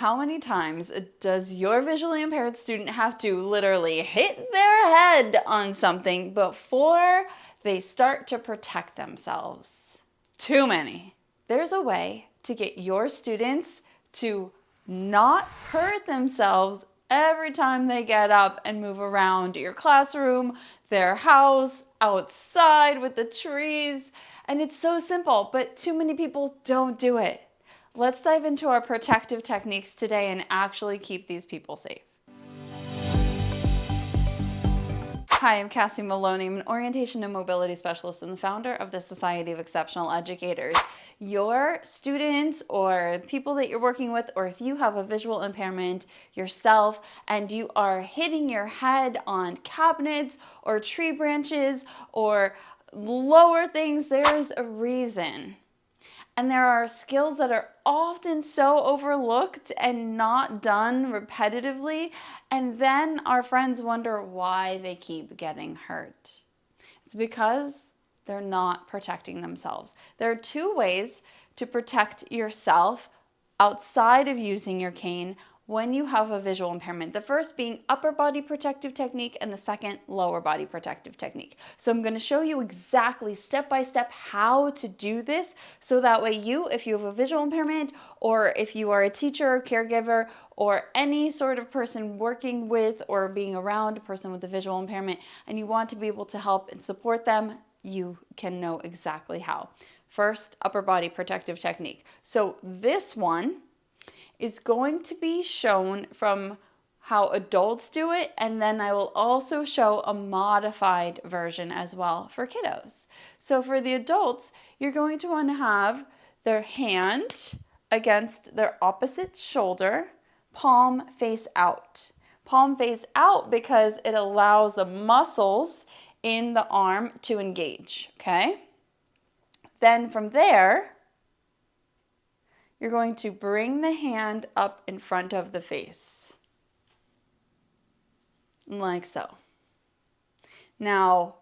how many times does your visually impaired student have to literally hit their head on something before they start to protect themselves? Too many. There's a way to get your students to not hurt themselves every time they get up and move around your classroom, their house, outside with the trees. And it's so simple, but too many people don't do it. Let's dive into our protective techniques today and actually keep these people safe. Hi, I'm Kassy Maloney. I'm an orientation and mobility specialist and the founder of the Society of Exceptional Educators. Your students or people that you're working with, or if you have a visual impairment yourself and you are hitting your head on cabinets or tree branches or lower things, there's a reason. And there are skills that are often so overlooked and not done repetitively, and then our friends wonder why they keep getting hurt. It's because they're not protecting themselves. There are two ways to protect yourself outside of using your cane when you have a visual impairment. The first being upper body protective technique and the second lower body protective technique. So I'm going to show you exactly step by step how to do this so that way you, if you have a visual impairment or if you are a teacher or caregiver or any sort of person working with or being around a person with a visual impairment and you want to be able to help and support them, you can know exactly how. First, upper body protective technique. So this one is going to be shown from how adults do it, and then I will also show a modified version as well for kiddos. So for the adults, you're going to want to have their hand against their opposite shoulder, palm face out. Palm face out because it allows the muscles in the arm to engage, okay? Then from there, you're going to bring the hand up in front of the face, like so. Now,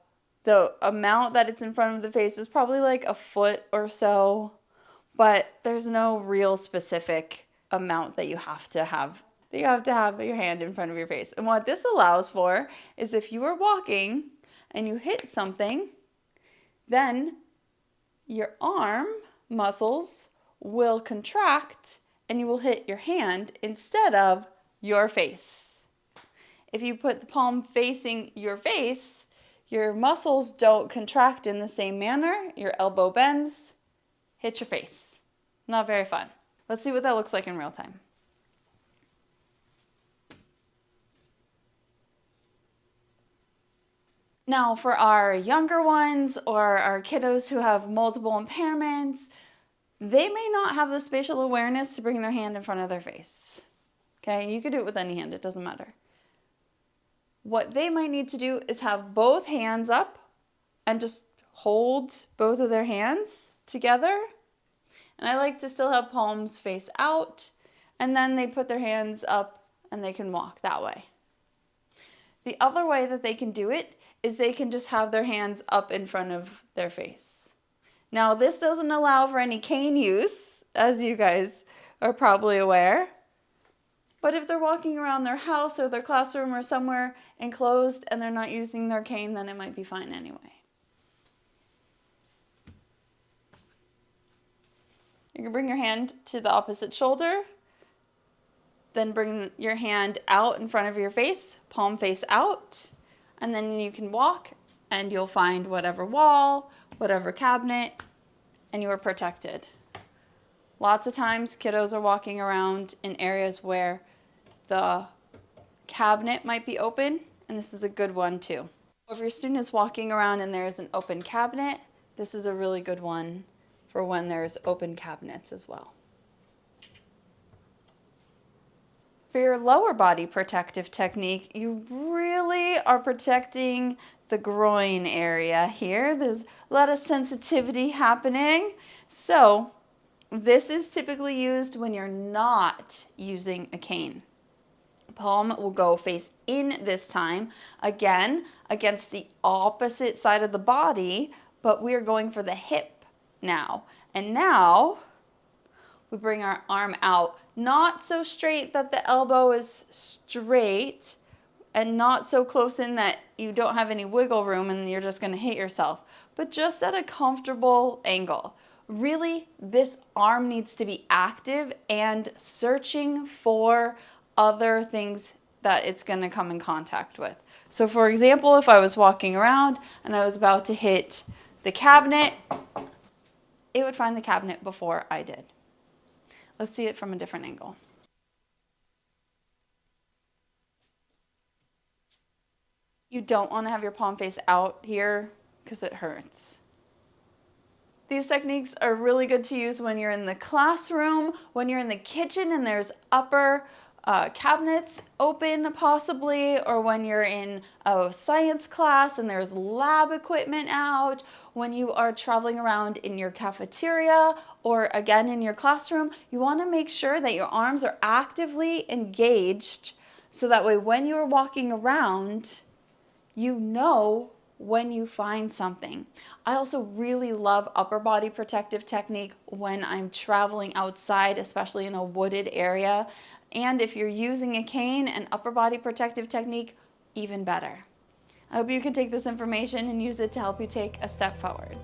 the amount that it's in front of the face is probably like a foot or so, but there's no real specific amount that you have to have. You have to have your hand in front of your face. And what this allows for is if you are walking and you hit something, then your arm muscles will contract and you will hit your hand instead of your face. If you put the palm facing your face, your muscles don't contract in the same manner. Your elbow bends, hit your face. Not very fun. Let's see what that looks like in real time. Now for our younger ones or our kiddos who have multiple impairments, they may not have the spatial awareness to bring their hand in front of their face. Okay, you could do it with any hand, it doesn't matter. What they might need to do is have both hands up and just hold both of their hands together. And I like to still have palms face out, and then they put their hands up and they can walk that way. The other way that they can do it is they can just have their hands up in front of their face. Now, this doesn't allow for any cane use, as you guys are probably aware. But if they're walking around their house or their classroom or somewhere enclosed and they're not using their cane, then it might be fine anyway. You can bring your hand to the opposite shoulder, then bring your hand out in front of your face, palm face out, and then you can walk and you'll find whatever wall, whatever cabinet, and you are protected. Lots of times kiddos are walking around in areas where the cabinet might be open, and this is a good one too. If your student is walking around and there's an open cabinet, this is a really good one for when there's open cabinets as well. For your lower body protective technique, you really are protecting the groin area here. There's a lot of sensitivity happening. So this is typically used when you're not using a cane. Palm will go face in this time, again, against the opposite side of the body, but we are going for the hip now. And now We bring our arm out, not so straight that the elbow is straight and not so close in that you don't have any wiggle room and you're just going to hit yourself, but just at a comfortable angle. Really, this arm needs to be active and searching for other things that it's going to come in contact with. So for example, if I was walking around and I was about to hit the cabinet, it would find the cabinet before I did. Let's see it from a different angle. You don't want to have your palm face out here because it hurts. These techniques are really good to use when you're in the classroom, when you're in the kitchen and there's upper cabinets open possibly, or when you're in a science class and there's lab equipment out, when you are traveling around in your cafeteria or again in your classroom. You want to make sure that your arms are actively engaged so that way when you're walking around, you know when you find something. I also really love upper body protective technique when I'm traveling outside, especially in a wooded area. And if you're using a cane and upper body protective technique, even better. I hope you can take this information and use it to help you take a step forward.